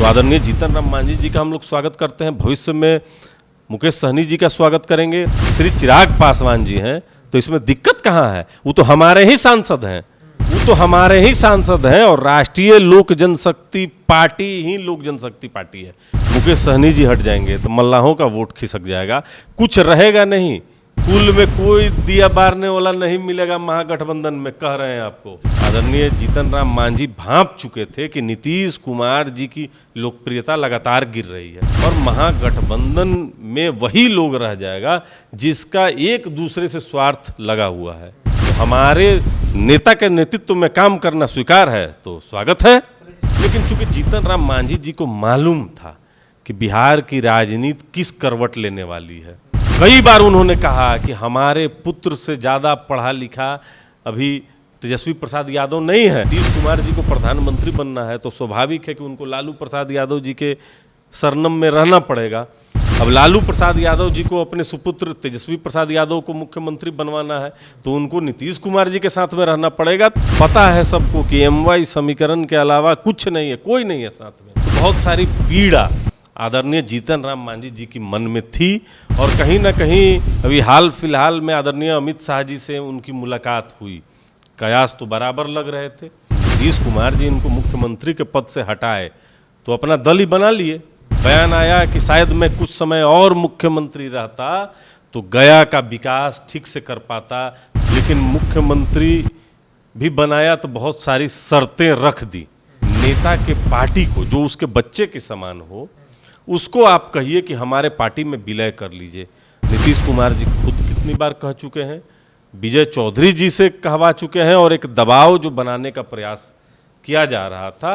तो आदरणीय जीतन राम मांझी जी का हम लोग स्वागत करते हैं। भविष्य में मुकेश सहनी जी का स्वागत करेंगे। श्री चिराग पासवान जी हैं, तो इसमें दिक्कत कहाँ है? वो तो हमारे ही सांसद हैं, और राष्ट्रीय लोक जनशक्ति पार्टी ही लोक जनशक्ति पार्टी है। मुकेश सहनी जी हट जाएंगे तो मल्लाहों का वोट खिसक जाएगा, कुछ रहेगा नहीं। कुल में कोई दिया बारने वाला नहीं मिलेगा महागठबंधन में, कह रहे हैं आपको। आदरणीय जीतन राम मांझी भांप चुके थे कि नीतीश कुमार जी की लोकप्रियता लगातार गिर रही है और महागठबंधन में वही लोग रह जाएगा जिसका एक दूसरे से स्वार्थ लगा हुआ है। तो हमारे नेता के नेतृत्व में काम करना स्वीकार है तो स्वागत है। लेकिन चूंकि जीतन राम मांझी जी को मालूम था कि बिहार की राजनीति किस करवट लेने वाली है, कई बार उन्होंने कहा कि हमारे पुत्र से ज़्यादा पढ़ा लिखा अभी तेजस्वी प्रसाद यादव नहीं है। नीतीश कुमार जी को प्रधानमंत्री बनना है तो स्वाभाविक है कि उनको लालू प्रसाद यादव जी के सरनम में रहना पड़ेगा। अब लालू प्रसाद यादव जी को अपने सुपुत्र तेजस्वी प्रसाद यादव को मुख्यमंत्री बनवाना है तो उनको नीतीश कुमार जी के साथ में रहना पड़ेगा। पता है सबको कि MY समीकरण के अलावा कुछ नहीं है, कोई नहीं है साथ में। तो बहुत सारी पीड़ा आदरणीय जीतन राम मांझी जी की मन में थी और कहीं ना कहीं अभी हाल फिलहाल में आदरणीय अमित शाह जी से उनकी मुलाकात हुई। कयास तो बराबर लग रहे थे। नीतीश कुमार जी इनको मुख्यमंत्री के पद से हटाए तो अपना दल ही बना लिए। बयान आया कि शायद मैं कुछ समय और मुख्यमंत्री रहता तो गया का विकास ठीक से कर पाता, लेकिन मुख्यमंत्री भी बनाया तो बहुत सारी शर्तें रख दी। नेता के पार्टी को जो उसके बच्चे के समान हो उसको आप कहिए कि हमारे पार्टी में विलय कर लीजिए। नीतीश कुमार जी खुद कितनी बार कह चुके हैं, विजय चौधरी जी से कहवा चुके हैं, और एक दबाव जो बनाने का प्रयास किया जा रहा था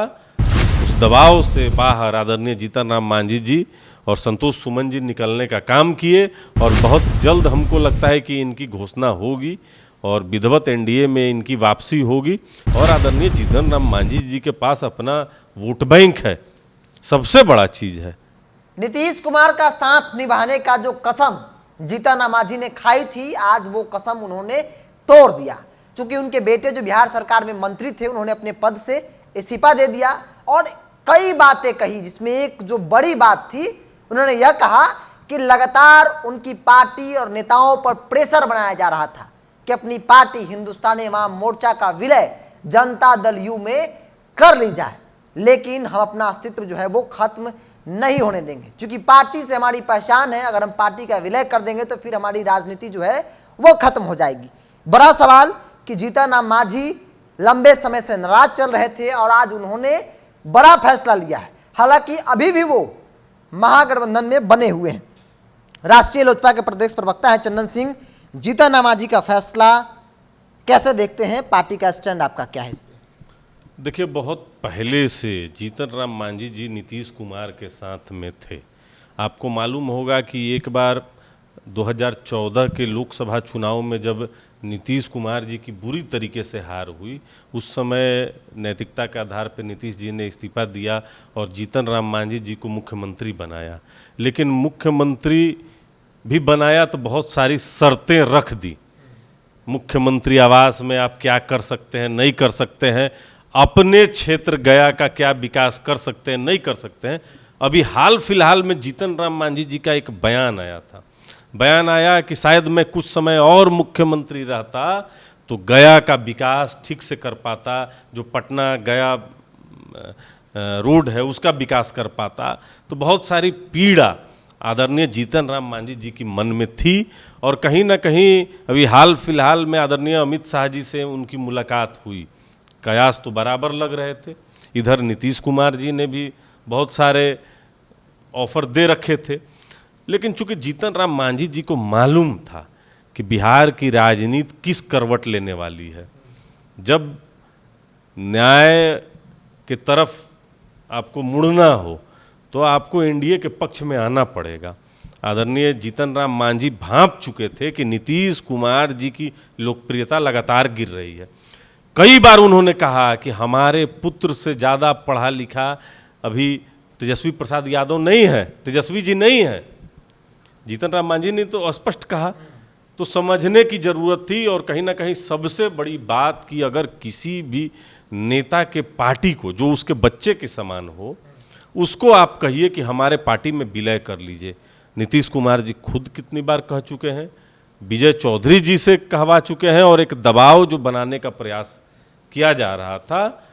उस दबाव से बाहर आदरणीय जीतन राम मांझी जी और संतोष सुमन जी निकलने का काम किए और बहुत जल्द हमको लगता है कि इनकी घोषणा होगी और विधिवत NDA में इनकी वापसी होगी। और आदरणीय जीतन राम मांझी जी के पास अपना वोट बैंक है, सबसे बड़ा चीज़ है। नीतीश कुमार का साथ निभाने का जो कसम जीतन राम मांझी ने खाई थी, आज वो कसम उन्होंने तोड़ दिया। चूंकि उनके बेटे जो बिहार सरकार में मंत्री थे उन्होंने अपने पद से इस्तीफा दे दिया और कई बातें कही, जिसमें एक जो बड़ी बात थी, उन्होंने यह कहा कि लगातार उनकी पार्टी और नेताओं पर प्रेशर बनाया जा रहा था कि अपनी पार्टी हिंदुस्तानी अवाम मोर्चा का विलय जनता दल यू में कर ली जाए, लेकिन हम अपना अस्तित्व जो है वो खत्म नहीं होने देंगे। क्योंकि पार्टी से हमारी पहचान है, अगर हम पार्टी का विलय कर देंगे तो फिर हमारी राजनीति जो है वो खत्म हो जाएगी। बड़ा सवाल कि जीतन राम मांझी लंबे समय से नाराज चल रहे थे और आज उन्होंने बड़ा फैसला लिया है। हालांकि अभी भी वो महागठबंधन में बने हुए हैं। राष्ट्रीय लोजपा के प्रदेश प्रवक्ता हैं चंदन सिंह, जीतन राम मांझी का फैसला कैसे देखते हैं? पार्टी का स्टैंड आपका क्या है? देखिए, बहुत पहले से जीतन राम मांझी जी नीतीश कुमार के साथ में थे। आपको मालूम होगा कि एक बार 2014 के लोकसभा चुनाव में जब नीतीश कुमार जी की बुरी तरीके से हार हुई, उस समय नैतिकता के आधार पर नीतीश जी ने इस्तीफा दिया और जीतन राम मांझी जी को मुख्यमंत्री बनाया। लेकिन मुख्यमंत्री भी बनाया तो बहुत सारी शर्तें रख दी। मुख्यमंत्री आवास में आप क्या कर सकते हैं, नहीं कर सकते हैं, अपने क्षेत्र गया का क्या विकास कर सकते हैं, नहीं कर सकते हैं। अभी हाल फिलहाल में जीतन राम मांझी जी का एक बयान आया था। बयान आया कि शायद मैं कुछ समय और मुख्यमंत्री रहता तो गया का विकास ठीक से कर पाता, जो पटना गया रोड है उसका विकास कर पाता। तो बहुत सारी पीड़ा आदरणीय जीतन राम मांझी जी की मन में थी और कहीं ना कहीं अभी हाल फिलहाल में आदरणीय अमित शाह जी से उनकी मुलाकात हुई। कयास तो बराबर लग रहे थे। इधर नीतीश कुमार जी ने भी बहुत सारे ऑफर दे रखे थे, लेकिन चूंकि जीतन राम मांझी जी को मालूम था कि बिहार की राजनीति किस करवट लेने वाली है, जब न्याय की तरफ आपको मुड़ना हो तो आपको NDA के पक्ष में आना पड़ेगा। आदरणीय जीतन राम मांझी भांप चुके थे कि नीतीश कुमार जी की लोकप्रियता लगातार गिर रही है। कई बार उन्होंने कहा कि हमारे पुत्र से ज़्यादा पढ़ा लिखा अभी तेजस्वी प्रसाद यादव नहीं है, तेजस्वी जी नहीं है। जीतन राम मांझी ने तो स्पष्ट कहा, तो समझने की ज़रूरत थी। और कहीं ना कहीं सबसे बड़ी बात कि अगर किसी भी नेता के पार्टी को जो उसके बच्चे के समान हो उसको आप कहिए कि हमारे पार्टी में विलय कर लीजिए। नीतीश कुमार जी खुद कितनी बार कह चुके हैं, विजय चौधरी जी से कहवा चुके हैं, और एक दबाव जो बनाने का प्रयास किया जा रहा था,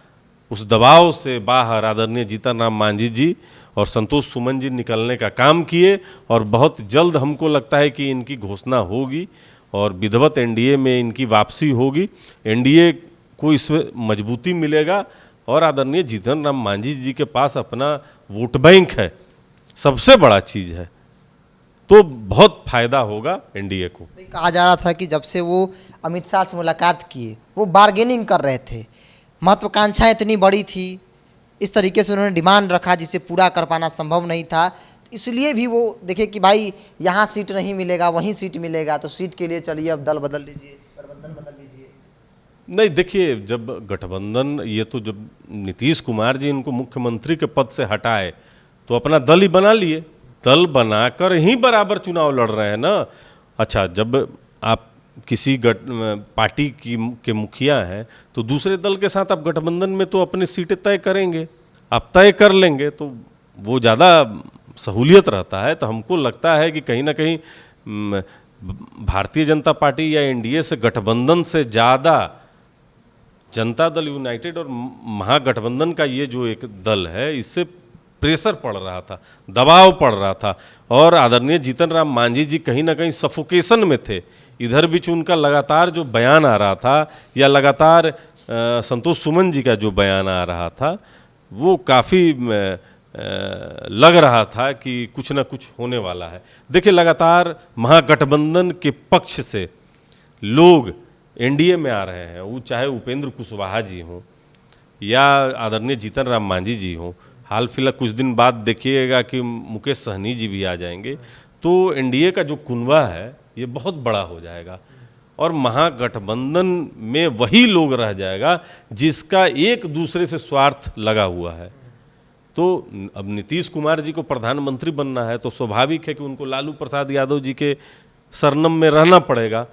उस दबाव से बाहर आदरणीय जीतन राम मांझी जी और संतोष सुमन जी निकलने का काम किए, और बहुत जल्द हमको लगता है कि इनकी घोषणा होगी और विधिवत एनडीए में इनकी वापसी होगी। एनडीए को इसमें मजबूती मिलेगा, और आदरणीय जीतन राम मांझी जी के पास अपना वोट बैंक है, सबसे बड़ा चीज़ है, तो बहुत फायदा होगा एनडीए को। कहा जा रहा था कि जब से वो अमित शाह से मुलाकात किए वो बार्गेनिंग कर रहे थे, महत्वाकांक्षाएं इतनी बड़ी थी, इस तरीके से उन्होंने डिमांड रखा जिसे पूरा कर पाना संभव नहीं था, इसलिए भी वो देखे कि भाई यहाँ सीट नहीं मिलेगा वहीं सीट मिलेगा, तो सीट के लिए चलिए अब दल बदल लीजिए, गठबंधन बदल लीजिए। नहीं, देखिए, जब गठबंधन, ये तो जब नीतीश कुमार जी इनको मुख्यमंत्री के पद से हटाए तो अपना दल ही बना लिए, दल बनाकर ही बराबर चुनाव लड़ रहे हैं ना। अच्छा, जब आप किसी पार्टी के मुखिया हैं तो दूसरे दल के साथ आप गठबंधन में तो अपनी सीटें तय करेंगे, आप तय कर लेंगे, तो वो ज़्यादा सहूलियत रहता है। तो हमको लगता है कि कहीं ना कहीं भारतीय जनता पार्टी या एनडीए से गठबंधन से ज़्यादा जनता दल यूनाइटेड और महागठबंधन का ये जो एक दल है, इससे प्रेशर पड़ रहा था, दबाव पड़ रहा था, और आदरणीय जीतन राम मांझी जी कहीं ना कहीं सफोकेशन में थे। इधर बीच उनका लगातार जो बयान आ रहा था, या लगातार संतोष सुमन जी का जो बयान आ रहा था, वो काफ़ी लग रहा था कि कुछ ना कुछ होने वाला है। देखिए, लगातार महागठबंधन के पक्ष से लोग एनडीए में आ रहे हैं, वो चाहे उपेंद्र कुशवाहा जी हों या आदरणीय जीतन राम मांझी जी हों, हाल फिलहाल कुछ दिन बाद देखिएगा कि मुकेश सहनी जी भी आ जाएंगे, तो एनडीए का जो कुनबा है ये बहुत बड़ा हो जाएगा, और महागठबंधन में वही लोग रह जाएगा जिसका एक दूसरे से स्वार्थ लगा हुआ है। तो अब नीतीश कुमार जी को प्रधानमंत्री बनना है, तो स्वाभाविक है कि उनको लालू प्रसाद यादव जी के सरनम में रहना पड़ेगा।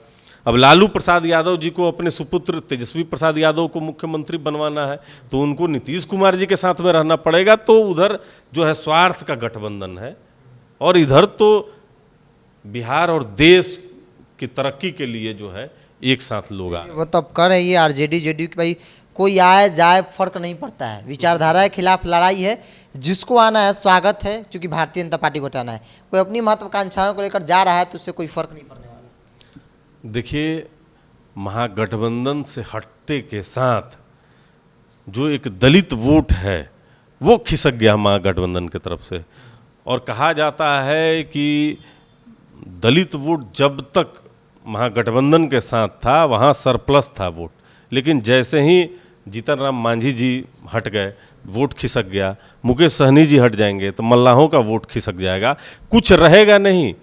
अब लालू प्रसाद यादव जी को अपने सुपुत्र तेजस्वी प्रसाद यादव को मुख्यमंत्री बनवाना है, तो उनको नीतीश कुमार जी के साथ में रहना पड़ेगा। तो उधर जो है स्वार्थ का गठबंधन है, और इधर तो बिहार और देश की तरक्की के लिए जो है एक साथ लोग आ। वो तब कह रहे हैं आरजेडी जेडीयू कि भाई कोई आए जाए फर्क नहीं पड़ता है, विचारधारा के खिलाफ लड़ाई है, जिसको आना है स्वागत है, क्योंकि भारतीय जनता पार्टी को हटाना है। कोई अपनी महत्वाकांक्षाओं को लेकर जा रहा है तो उससे कोई फर्क नहीं पड़ने वाला। देखिए, महागठबंधन से हटते के साथ जो एक दलित वोट है वो खिसक गया महागठबंधन की तरफ से, और कहा जाता है कि दलित वोट जब तक महागठबंधन के साथ था वहाँ सरप्लस था वोट, लेकिन जैसे ही जीतन राम मांझी जी हट गए वोट खिसक गया, मुकेश सहनी जी हट जाएंगे तो मल्लाहों का वोट खिसक जाएगा, कुछ रहेगा नहीं,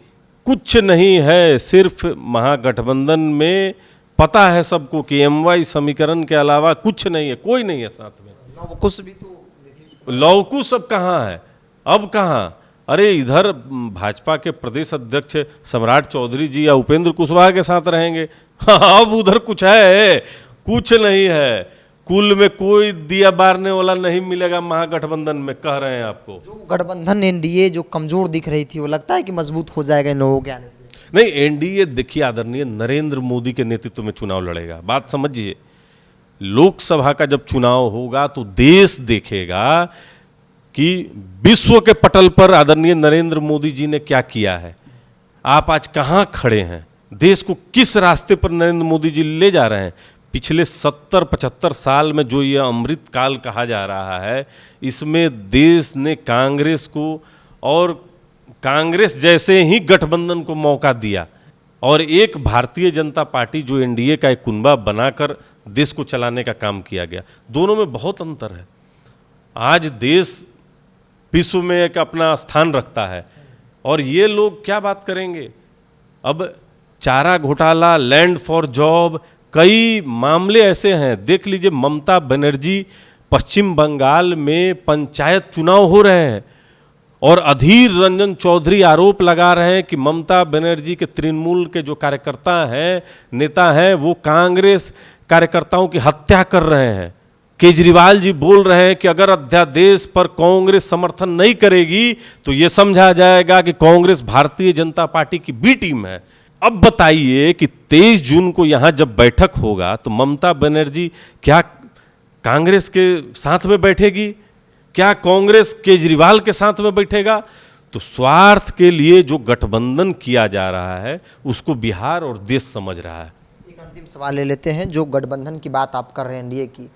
कुछ नहीं है। सिर्फ महागठबंधन में पता है सबको कि एमवाई समीकरण के अलावा कुछ नहीं है, कोई नहीं है साथ में। लौकुश भी तो लौकुश अब कहाँ है, अब कहाँ? अरे इधर भाजपा के प्रदेश अध्यक्ष सम्राट चौधरी जी या उपेंद्र कुशवाहा के साथ रहेंगे, हाँ, अब उधर कुछ है? कुछ नहीं है। कुल में कोई दिया बारने वाला नहीं मिलेगा महागठबंधन में, कह रहे हैं आपको। जो गठबंधन एनडीए जो कमजोर दिख रही थी वो लगता है कि मजबूत हो जाएगा इन लोगों के आने से। नहीं, एनडीए देखिए आदरणीय नरेंद्र मोदी के नेतृत्व में चुनाव लड़ेगा। बात समझिए, लोकसभा का जब चुनाव होगा तो देश देखेगा कि विश्व के पटल पर आदरणीय नरेंद्र मोदी जी ने क्या किया है, आप आज कहाँ खड़े हैं, देश को किस रास्ते पर नरेंद्र मोदी जी ले जा रहे हैं। पिछले 70-75 साल में जो ये अमृत काल कहा जा रहा है, इसमें देश ने कांग्रेस को और कांग्रेस जैसे ही गठबंधन को मौका दिया, और एक भारतीय जनता पार्टी जो एनडीए का एक कुनबा बनाकर देश को चलाने का काम किया गया। दोनों में बहुत अंतर है। आज देश विश्व में एक अपना स्थान रखता है, और ये लोग क्या बात करेंगे। अब चारा घोटाला, लैंड फॉर जॉब, कई मामले ऐसे हैं। देख लीजिए, ममता बनर्जी पश्चिम बंगाल में पंचायत चुनाव हो रहे हैं और अधीर रंजन चौधरी आरोप लगा रहे हैं कि ममता बनर्जी के तृणमूल के जो कार्यकर्ता हैं, नेता हैं, वो कांग्रेस कार्यकर्ताओं की हत्या कर रहे हैं। केजरीवाल जी बोल रहे हैं कि अगर अध्यादेश पर कांग्रेस समर्थन नहीं करेगी तो यह समझा जाएगा कि कांग्रेस भारतीय जनता पार्टी की बी टीम है। अब बताइए कि 23 जून को यहां जब बैठक होगा तो ममता बनर्जी क्या कांग्रेस के साथ में बैठेगी? क्या कांग्रेस केजरीवाल के साथ में बैठेगा? तो स्वार्थ के लिए जो गठबंधन किया जा रहा है उसको बिहार और देश समझ रहा है। एक अंतिम सवाल ले लेते हैं। जो गठबंधन की बात आप कर रहे हैं एनडीए की,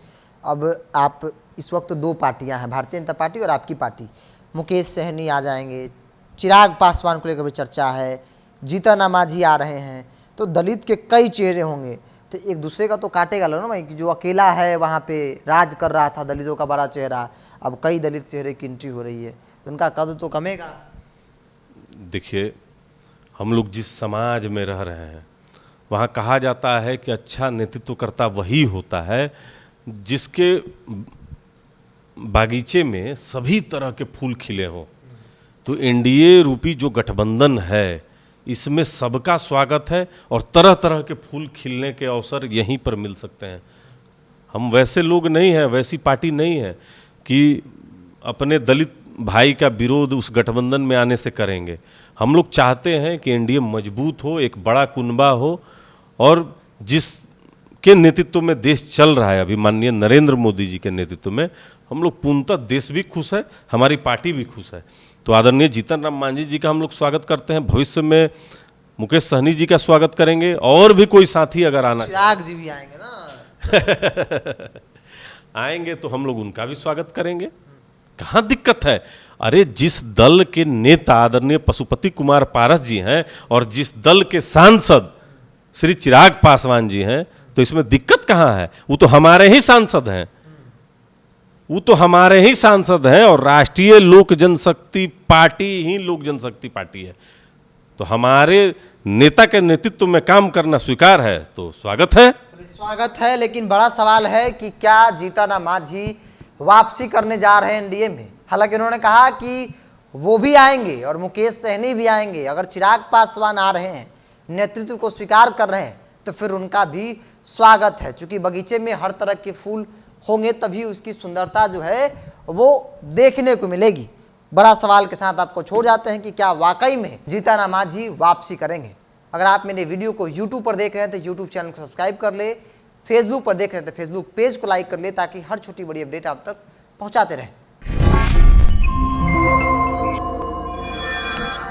अब आप इस वक्त दो पार्टियां हैं, भारतीय जनता पार्टी और आपकी पार्टी। मुकेश सहनी आ जाएंगे, चिराग पासवान को लेकर भी चर्चा है, जीतन मांझी आ रहे हैं, तो दलित के कई चेहरे होंगे, तो एक दूसरे का तो काटेगा लो ना भाई, कि जो अकेला है वहाँ पे राज कर रहा था दलितों का बड़ा चेहरा, अब कई दलित चेहरे की एंट्री हो रही है, तो उनका कद तो कमेगा। देखिए, हम लोग जिस समाज में रह रहे हैं वहाँ कहा जाता है कि अच्छा नेतृत्वकर्ता वही होता है जिसके बागीचे में सभी तरह के फूल खिले हों। तो एनडीए रूपी जो गठबंधन है इसमें सबका स्वागत है और तरह तरह के फूल खिलने के अवसर यहीं पर मिल सकते हैं। हम वैसे लोग नहीं हैं, वैसी पार्टी नहीं है कि अपने दलित भाई का विरोध उस गठबंधन में आने से करेंगे। हम लोग चाहते हैं कि एनडीए मजबूत हो, एक बड़ा कुनबा हो, और जिसके नेतृत्व में देश चल रहा है अभी, माननीय नरेंद्र मोदी जी के नेतृत्व में, हम लोग पूर्णतः देश भी खुश है, हमारी पार्टी भी खुश है। तो आदरणीय जीतन राम मांझी जी का हम लोग स्वागत करते हैं। भविष्य में मुकेश सहनी जी का स्वागत करेंगे, और भी कोई साथी अगर आना, चिराग जी भी आएंगे ना आएंगे तो हम लोग उनका भी स्वागत करेंगे। कहाँ दिक्कत है? अरे जिस दल के नेता आदरणीय पशुपति कुमार पारस जी हैं और जिस दल के सांसद श्री चिराग पासवान जी हैं, तो इसमें दिक्कत कहाँ है? वो तो हमारे ही सांसद हैं, वो तो हमारे ही सांसद हैं, और राष्ट्रीय लोक जनशक्ति पार्टी ही लोक जनशक्ति पार्टी है। तो हमारे नेता के नेतृत्व में काम करना स्वीकार है तो स्वागत है। स्वागत है, लेकिन बड़ा सवाल है कि क्या जीतन मांझी वापसी करने जा रहे हैं एनडीए में। हालांकि उन्होंने कहा कि वो भी आएंगे और मुकेश सहनी भी आएंगे। अगर चिराग पासवान आ रहे हैं, नेतृत्व को स्वीकार कर रहे हैं, तो फिर उनका भी स्वागत है। चूंकि बगीचे में हर तरह के फूल होंगे तभी उसकी सुंदरता जो है वो देखने को मिलेगी। बड़ा सवाल के साथ आपको छोड़ जाते हैं कि क्या वाकई में जीतन मांझी वापसी करेंगे। अगर आप मेरे वीडियो को यूट्यूब पर देख रहे हैं तो यूट्यूब चैनल को सब्सक्राइब कर ले, फेसबुक पर देख रहे हैं तो फेसबुक पेज को लाइक कर ले, ताकि हर छोटी बड़ी अपडेट आप तक पहुंचाते रहें।